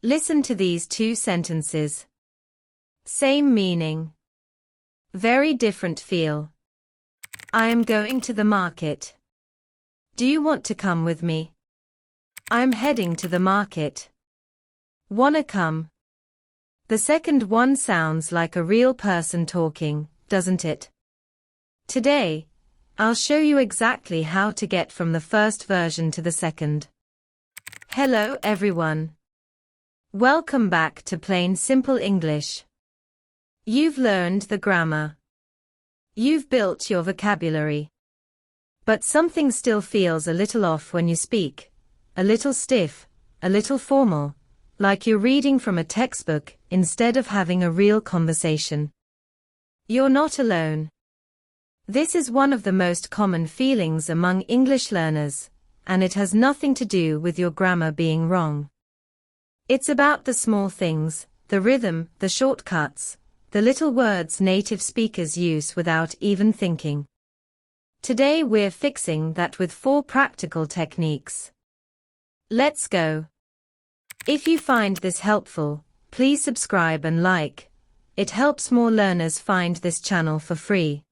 Listen to these two sentences. Same meaning. Very different feel. I am going to the market. Do you want to come with me? I'm heading to the market. Wanna come? The second one sounds like a real person talking, doesn't it? Today, I'll show you exactly how to get from the first version to the second. Hello everyone. Welcome back to Plain Simple English. You've learned the grammar. You've built your vocabulary. But something still feels a little off when you speak, a little stiff, a little formal, like you're reading from a textbook instead of having a real conversation. You're not alone. This is one of the most common feelings among English learners, and it has nothing to do with your grammar being wrong. It's about the small things, the rhythm, the shortcuts, the little words native speakers use without even thinking. Today we're fixing that with 4 practical techniques. Let's go. If you find this helpful, please subscribe and like. It helps more learners find this channel for free.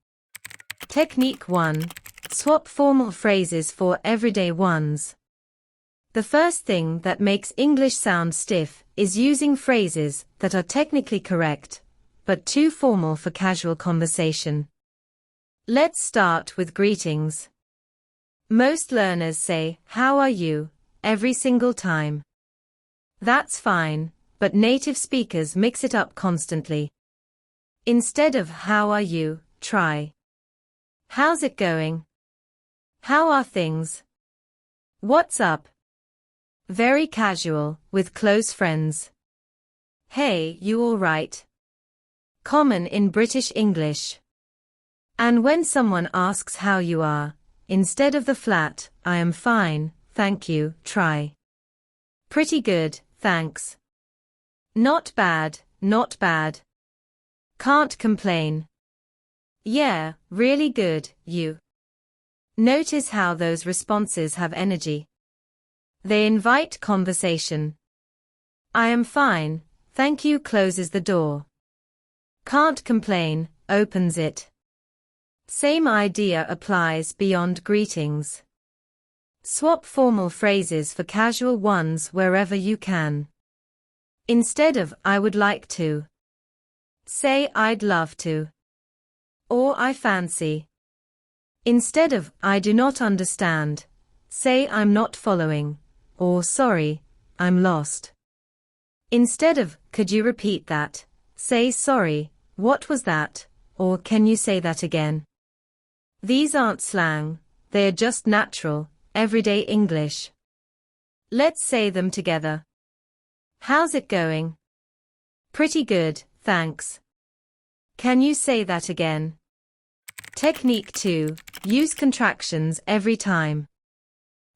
Technique 1. Swap formal phrases for everyday ones. The first thing that makes English sound stiff is using phrases that are technically correct, but too formal for casual conversation. Let's start with greetings. Most learners say, "How are you?" every single time. That's fine, but native speakers mix it up constantly. Instead of "How are you?" try, "How's it going?" "How are things?" "What's up?" Very casual, with close friends. "Hey, you all right?" Common in British English. And when someone asks how you are, instead of the flat, "I am fine, thank you," try, "Pretty good, thanks." "Not bad, not bad." "Can't complain." "Yeah, really good, you." Notice how those responses have energy. They invite conversation. "I am fine, thank you" closes the door. "Can't complain" opens it. Same idea applies beyond greetings. Swap formal phrases for casual ones wherever you can. Instead of "I would like to," say "I'd love to," or "I fancy." Instead of "I do not understand," say "I'm not following," or "Sorry, I'm lost." Instead of "Could you repeat that?" say "Sorry, what was that?" or "Can you say that again?" These aren't slang, they are just natural, everyday English. Let's say them together. How's it going? Pretty good, thanks. Can you say that again? Technique 2. Use contractions every time.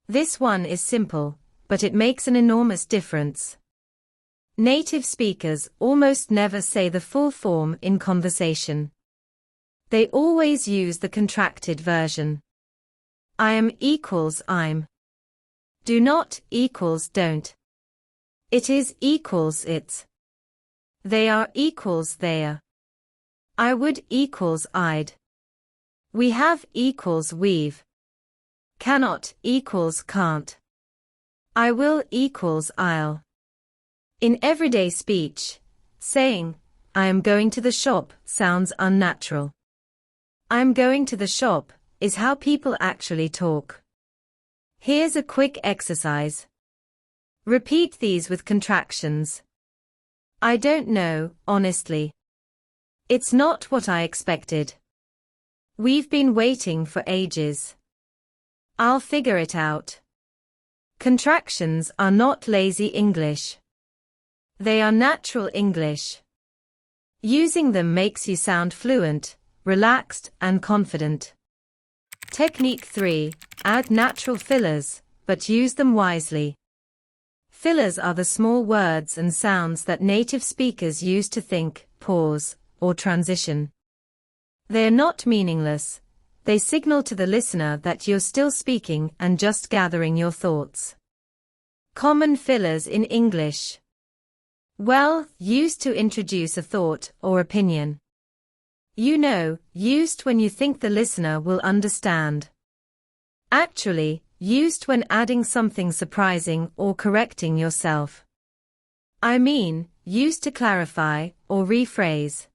This one is simple, but it makes an enormous difference. Native speakers almost never say the full form in conversation. They always use the contracted version. I am equals I'm. Do not equals don't. It is equals it's. They are equals they're. I would equals I'd. We have equals we've. Cannot equals can't. I will equals I'll. In everyday speech, saying, "I am going to the shop" sounds unnatural. "I'm going to the shop" is how people actually talk. Here's a quick exercise. Repeat these with contractions. I don't know, honestly. It's not what I expected. We've been waiting for ages. I'll figure it out. Contractions are not lazy English. They are natural English. Using them makes you sound fluent, relaxed, and confident. Technique 3. Add natural fillers, but use them wisely. Fillers are the small words and sounds that native speakers use to think, pause, or transition. They are not meaningless. They signal to the listener that you're still speaking and just gathering your thoughts. Common fillers in English. Well, used to introduce a thought or opinion. You know, used when you think the listener will understand. Actually, used when adding something surprising or correcting yourself. I mean, used to clarify or rephrase.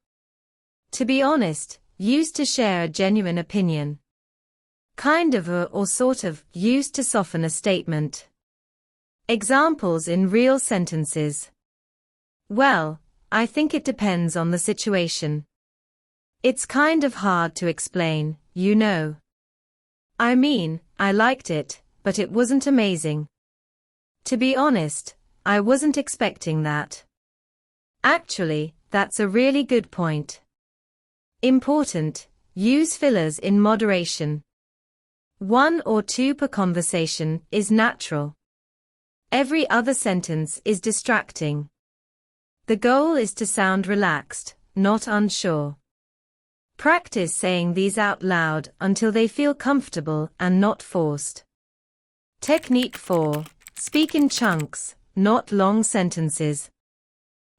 To be honest, used to share a genuine opinion. Kind of or sort of, used to soften a statement. Examples in real sentences. Well, I think it depends on the situation. It's kind of hard to explain, you know. I mean, I liked it, but it wasn't amazing. To be honest, I wasn't expecting that. Actually, that's a really good point. Important, use fillers in moderation. 1 or 2 per conversation is natural. Every other sentence is distracting. The goal is to sound relaxed, not unsure. Practice saying these out loud until they feel comfortable and not forced. Technique 4. Speak in chunks, not long sentences.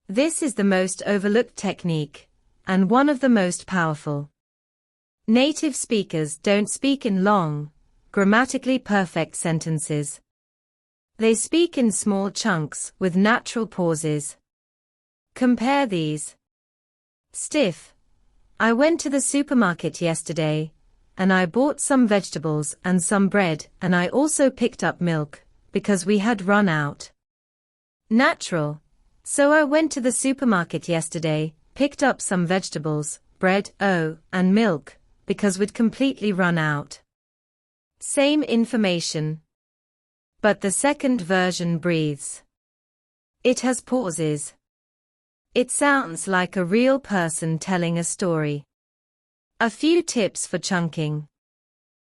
This is the most overlooked technique, and one of the most powerful. Native speakers don't speak in long, grammatically perfect sentences. They speak in small chunks with natural pauses. Compare these. Stiff. I went to the supermarket yesterday, and I bought some vegetables and some bread, and I also picked up milk, because we had run out. Natural. So I went to the supermarket yesterday, picked up some vegetables, bread, and milk, because we'd completely run out. Same information. But the second version breathes. It has pauses. It sounds like a real person telling a story. A few tips for chunking.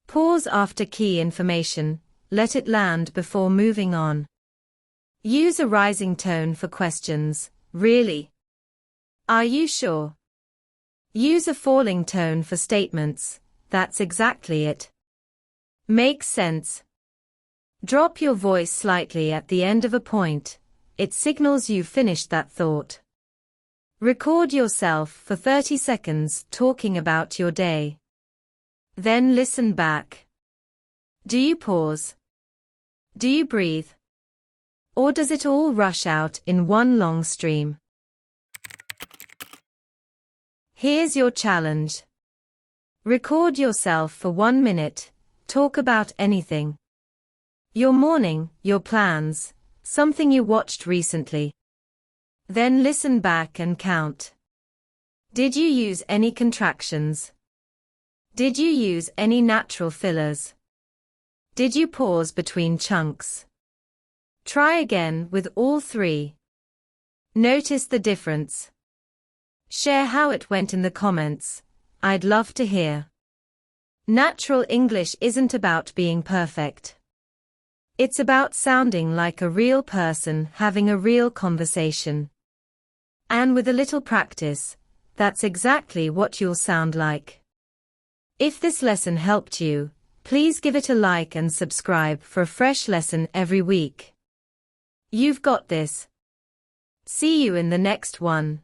Pause after key information, let it land before moving on. Use a rising tone for questions. Really? Are you sure? Use a falling tone for statements. That's exactly it. Makes sense. Drop your voice slightly at the end of a point. It signals you've finished that thought. Record yourself for 30 seconds talking about your day. Then listen back. Do you pause? Do you breathe? Or does it all rush out in one long stream? Here's your challenge. Record yourself for 1 minute, talk about anything. Your morning, your plans, something you watched recently. Then listen back and count. Did you use any contractions? Did you use any natural fillers? Did you pause between chunks? Try again with all 3. Notice the difference. Share how it went in the comments. I'd love to hear. Natural English isn't about being perfect. It's about sounding like a real person having a real conversation. And with a little practice, that's exactly what you'll sound like. If this lesson helped you, please give it a like and subscribe for a fresh lesson every week. You've got this. See you in the next one.